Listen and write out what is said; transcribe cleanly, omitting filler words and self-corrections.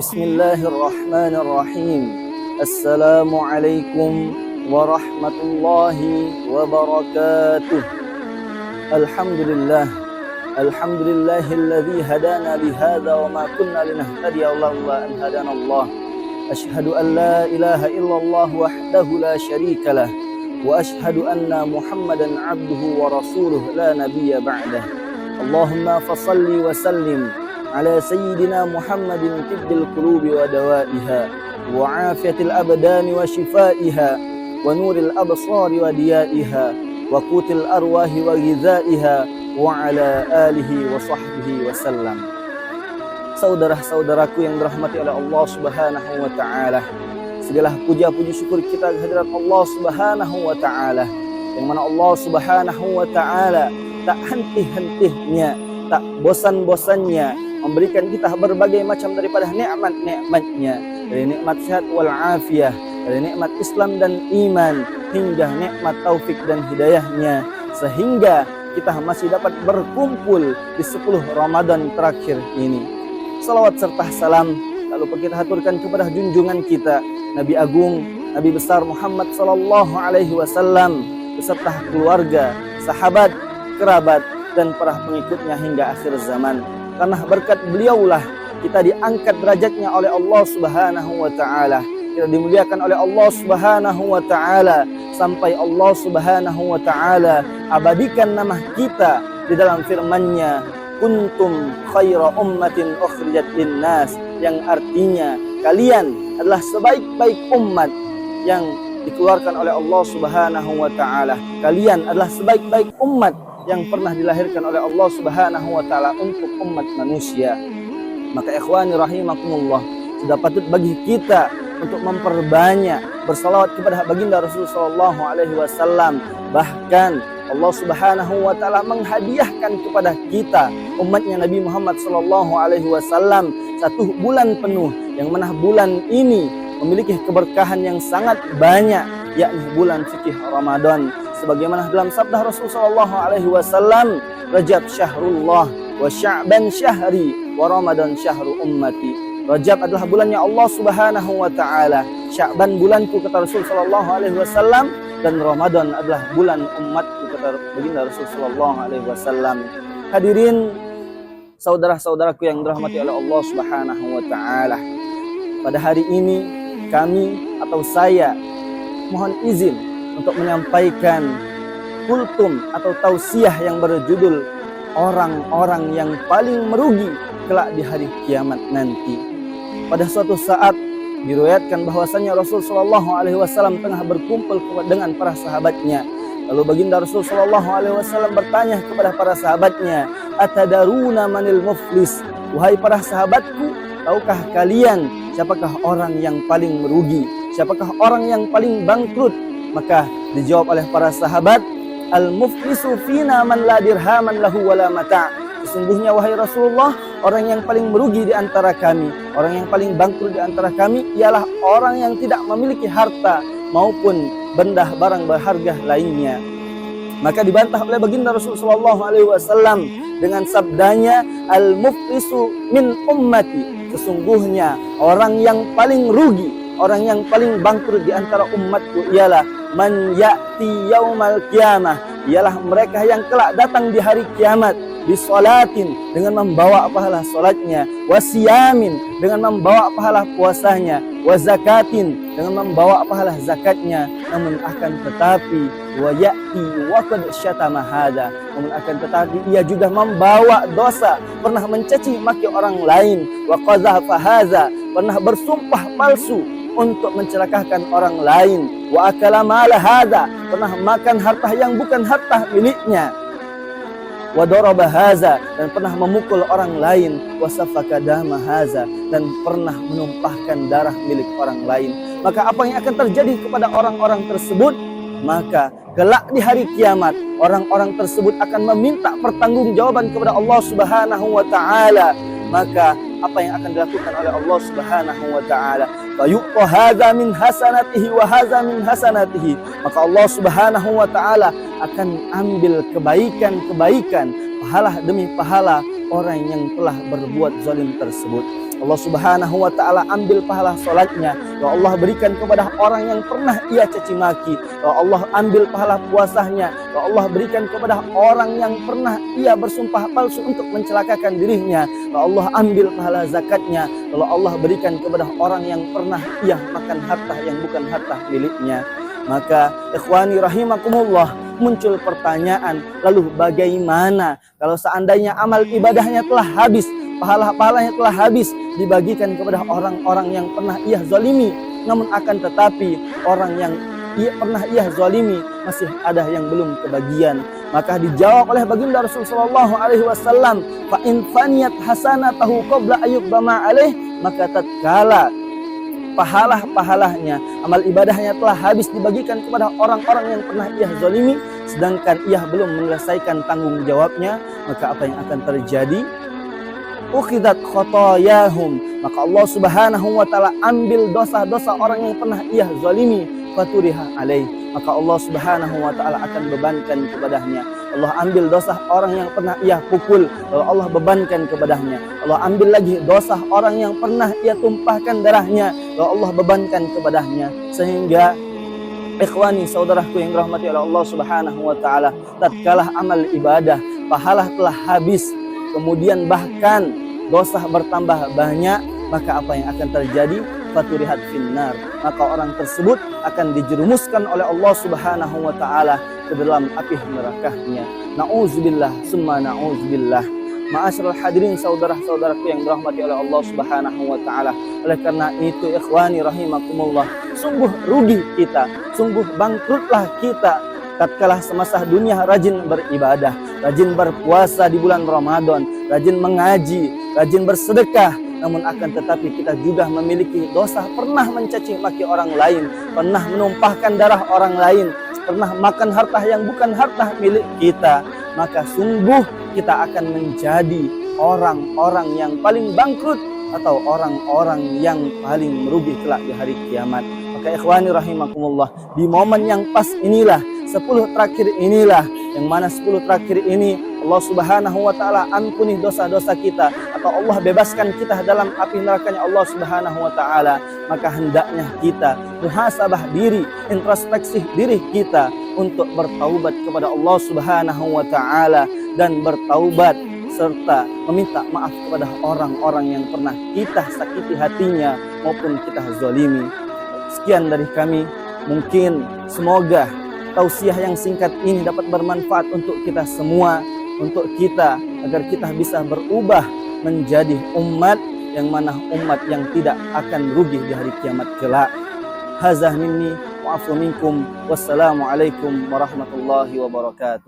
Bismillahirrahmanirrahim. Assalamualaikum warahmatullahi wabarakatuh. Alhamdulillah. Alhamdulillahilladzi hadana bihadza wa ma kunna linahtadiya laula an hadana Allah. Asyhadu an la ilaha illallah wahdahu la syarika lah wa asyhadu anna Muhammadan abduhu wa rasuluh la nabiyya ba'dah. Allahumma fassalli wa sallim ala sayyidina Muhammadin tibbil qulubi wa dawaiha wa afiyatil abdani wa shifaiha wa nuril absari wa diyaiha wa qutil arwahi wa ghidhaiha wa ala alihi wa sahbihi wa sallam. Saudara-saudaraku yang dirahmati oleh Allah Subhanahu wa taala, segala puja puji syukur kita kehadirat Allah Subhanahu wa taala, yang mana Allah Subhanahu wa taala tak henti-hentinya, tak bosan-bosannya memberikan kita berbagai macam daripada nikmat-nikmatnya, dari nikmat sehat wal afiyah, dari nikmat Islam dan iman, hingga nikmat taufik dan hidayahnya, sehingga kita masih dapat berkumpul di 10 Ramadan terakhir ini. Salawat serta salam lalu kita haturkan kepada junjungan kita Nabi Agung, Nabi besar Muhammad sallallahu alaihi wasallam beserta keluarga, sahabat, kerabat dan para pengikutnya hingga akhir zaman. Karena berkat beliaulah kita diangkat derajatnya oleh Allah Subhanahu wa taala. Kita dimuliakan oleh Allah Subhanahu wa taala sampai Allah Subhanahu wa taala abadikan nama kita di dalam firman-Nya, kuntum khaira ummatin ukhrijat linnas, yang artinya kalian adalah sebaik-baik umat yang dikeluarkan oleh Allah Subhanahu wa taala. Kalian adalah sebaik-baik umat yang pernah dilahirkan oleh Allah Subhanahu wa taala untuk umat manusia. Maka ikhwani rahimakumullah, sudah patut bagi kita untuk memperbanyak bersalawat kepada baginda Rasul sallallahu alaihi wasallam. Bahkan Allah Subhanahu wa taala menghadiahkan kepada kita umatnya Nabi Muhammad sallallahu alaihi wasallam 1 bulan penuh, yang mana bulan ini memiliki keberkahan yang sangat banyak, yakni bulan fikih Ramadan. Sebagaimana dalam sabda Rasul sallallahu alaihi wasallam, Rajab syahrullah wa Sya'ban syahri wa Ramadan syahru ummati. Rajab adalah bulannya Allah Subhanahu wa taala, Sya'ban bulanku kata Rasul sallallahu alaihi wasallam, dan Ramadan adalah bulan umatku kata baginda Rasul sallallahu alaihi wasallam. Hadirin saudara-saudaraku yang dirahmati oleh Allah Subhanahu wa taala, pada hari ini kami atau saya mohon izin untuk menyampaikan kultum atau tausiah yang berjudul orang-orang yang paling merugi kelak di hari kiamat nanti. Pada suatu saat diriwayatkan bahwasanya Rasul sallallahu alaihi wasallam tengah berkumpul dengan para sahabatnya. Lalu baginda Rasul sallallahu alaihi wasallam bertanya kepada para sahabatnya, "Atadaruna manil muflis?" Wahai para sahabatku, tahukah kalian siapakah orang yang paling merugi? Siapakah orang yang paling bangkrut? Maka dijawab oleh para sahabat, al-muflisu fina man la dirhaman lahu wala mata'. Sesungguhnya wahai Rasulullah, orang yang paling merugi di antara kami, orang yang paling bangkrut di antara kami ialah orang yang tidak memiliki harta maupun benda barang berharga lainnya. Maka dibantah oleh baginda Rasul sallallahu alaihi wasallam dengan sabdanya, al-muflisu min ummati. Sesungguhnya orang yang paling rugi, orang yang paling bangkrut di antara umatku ialah man ya'ti yaumal qiyamah, ialah mereka yang kelak datang di hari kiamat, bisolatin dengan membawa pahala salatnya, wasiyamin dengan membawa pahala puasanya, wazakatin dengan membawa pahala zakatnya, namun akan tetapi wa ya'ti wa qad syatama hadza, namun akan tetapi ia juga membawa dosa, pernah mencaci maki orang lain, wa qazafa hadza, pernah bersumpah palsu untuk mencelakakan orang lain, wa akala mala hadza, pernah makan harta yang bukan harta miliknya, wa daraba hadza, dan pernah memukul orang lain, wa safaka dama hadza, dan pernah menumpahkan darah milik orang lain. Maka apa yang akan terjadi kepada orang-orang tersebut? Maka kelak di hari kiamat orang-orang tersebut akan meminta pertanggungjawaban kepada Allah Subhanahu wa taala. Maka apa yang akan dilakukan oleh Allah Subhanahu wa taala? fayu'ta hadza min hasanatihi wa hadza min hasanatihi. Maka Allah Subhanahu wa taala akan ambil kebaikan-kebaikan, pahala demi pahala orang yang telah berbuat zalim tersebut. Allah Subhanahu wa taala ambil pahala salatnya, ya Allah berikan kepada orang yang pernah ia caci maki. Ya Allah ambil pahala puasanya, ya Allah berikan kepada orang yang pernah ia bersumpah palsu untuk mencelakakan dirinya. Ya Allah ambil pahala zakatnya, ya Allah berikan kepada orang yang pernah ia makan harta yang bukan harta miliknya. Maka ikhwani rahimakumullah, muncul pertanyaan, lalu bagaimana kalau seandainya amal ibadahnya telah habis, pahala-pahalanya telah habis, dibagikan kepada orang-orang yang pernah ia zalimi, namun akan tetapi orang yang pernah ia zalimi masih ada yang belum kebagian. Maka dijawab oleh baginda Rasul sallallahu alaihi wasallam, fa in faniyat hasanatahu qabla ayyubama alaih, maka tatkala pahala-pahalanya, amal ibadahnya telah habis dibagikan kepada orang-orang yang pernah ia zalimi, sedangkan ia belum menyelesaikan tanggung jawabnya, maka apa yang akan terjadi? Ukhidat khotoyahum, maka Allah Subhanahu wa taala ambil dosa-dosa orang yang pernah ia zalimi, faturiha alaih, maka Allah Subhanahu wa taala akan bebankan kepadanya. Allah ambil dosa orang yang pernah ia pukul, lalu Allah bebankan kepadanya. Allah ambil lagi dosa orang yang pernah ia tumpahkan darahnya, lalu Allah bebankan kepadanya. Sehingga ikhwani saudaraku yang dirahmati oleh Allah Subhanahu wa taala, tatkala amal ibadah pahala telah habis, kemudian bahkan dosa bertambah banyak, maka apa yang akan terjadi? Faturihat finnar, maka orang tersebut akan dijerumuskan oleh Allah Subhanahu wa taala ke dalam api nerakanya. Nauzubillah summa nauzubillah. Ma'asyiral hadirin, saudara-saudaraku yang dirahmati oleh Allah Subhanahu wa taala. Oleh karena itu ikhwani rahimakumullah, sungguh rugi kita, sungguh bangkrutlah kita tatkala semasa dunia rajin beribadah, rajin berpuasa di bulan Ramadan, rajin mengaji, rajin bersedekah, namun akan tetapi kita juga memiliki dosa, pernah mencaci maki orang lain, pernah menumpahkan darah orang lain, pernah makan harta yang bukan harta milik kita, maka sungguh kita akan menjadi orang-orang yang paling bangkrut atau orang-orang yang paling merugi kelak di hari kiamat. Maka ikhwani rahimakumullah, di momen yang pas inilah, 10 terakhir inilah, yang mana 10 terakhir ini Allah Subhanahu wa taala ampuni dosa-dosa kita, atau Allah bebaskan kita dalam api nerakanya Allah Subhanahu wa taala. Maka hendaknya kita muhasabah diri, introspeksi diri kita untuk bertaubat kepada Allah Subhanahu wa taala dan bertaubat serta meminta maaf kepada orang-orang yang pernah kita sakiti hatinya maupun kita zalimi. Sekian dari kami, mungkin semoga tausiah yang singkat ini dapat bermanfaat untuk kita semua, untuk kita, agar kita bisa berubah menjadi umat yang mana umat yang tidak akan rugi di hari kiamat kelak. Hazah minni wa afu minkum. Wassalamualaikum warahmatullahi wabarakatuh.